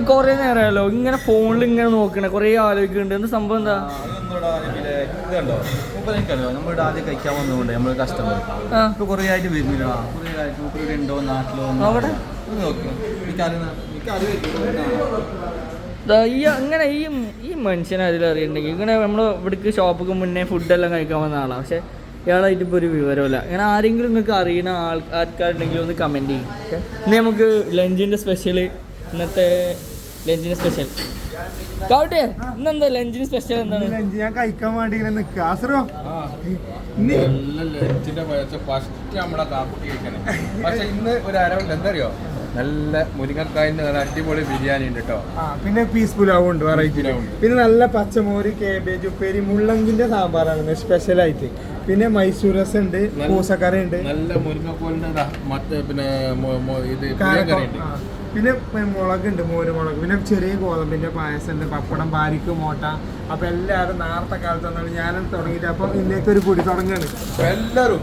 കൊറേ നേരമല്ലോ ഇങ്ങനെ ഫോണിൽ ഇങ്ങനെ നോക്കണേ, കൊറേ ആലോചിക്കുന്നുണ്ട്. എന്ത് സംഭവം എന്താ? നമ്മളിവിടെ ആദ്യം കഴിക്കാൻ വന്നുകൊണ്ട് നമ്മള് കസ്റ്റമർ ഇപ്പൊ കൊറേ ആയിട്ട് വരുന്നില്ല, കൊറേ ആയിട്ട് ഉണ്ടോ നാട്ടിലോ അവിടെ അങ്ങനെ ഈ മനുഷ്യനെ അതിലറിയണ്ടെങ്കിൽ ഇങ്ങനെ നമ്മൾ ഇവിടേക്ക് ഷോപ്പൊക്കെ മുന്നേ ഫുഡെല്ലാം കഴിക്കാൻ വന്ന ആളാണ്. പക്ഷെ ഇയാളായിട്ട് ഇപ്പോൾ ഒരു വിവരമില്ല. അങ്ങനെ ആരെങ്കിലും നിങ്ങൾക്ക് അറിയുന്ന ആൾക്കാരുണ്ടെങ്കിൽ ഒന്ന് കമൻറ്റ് ചെയ്യും. ഓക്കെ, ഇനി നമുക്ക് ലഞ്ചിൻ്റെ സ്പെഷ്യൽ, ഇന്നത്തെ ലഞ്ചിൻ്റെ സ്പെഷ്യൽ കാവട്ടെ. ഇന്നെന്താ ലഞ്ചിന് സ്പെഷ്യൽ എന്താണ്? ഞാൻ കഴിക്കാൻ വേണ്ടി ഇങ്ങനെ നിൽക്കുക. പക്ഷെ ഇന്ന് ഒരു അരവുണ്ട്, എന്താ അറിയോ, നല്ല മുരിങ്ങക്കായന്റെ നല്ല അടിപൊളി ബിരിയാണി ഉണ്ട് കേട്ടോ. പിന്നെ പീസ് പുലാവും ഉണ്ട്, വെറൈറ്റി. പിന്നെ നല്ല പച്ചമോര്, കേബേജ് ഉപ്പേരി, മുള്ളങ്കിന്റെ സാമ്പാറാണ് സ്പെഷ്യലായിട്ട്. പിന്നെ മൈസൂർ രസം ഉണ്ട്, പൂസക്കറി ഉണ്ട്, നല്ല മുരിങ്ങക്കോലിന്റെ മറ്റേ പിന്നെ ഇത് പിന്നെ മുളകുണ്ട്, മോരുമുളക്. പിന്നെ ചെറിയ ഗോതമ്പിന്റെ പായസം ഉണ്ട്, പപ്പടം, പാരിക്ക്, മോട്ട. അപ്പൊ എല്ലാവരും നേരത്തെ കാലത്ത് വന്നാണ് ഞാനും തുടങ്ങിയിട്ട്. അപ്പൊ ഇന്നേക്ക് ഒരു പൊടി തുടങ്ങാണ് എല്ലാവരും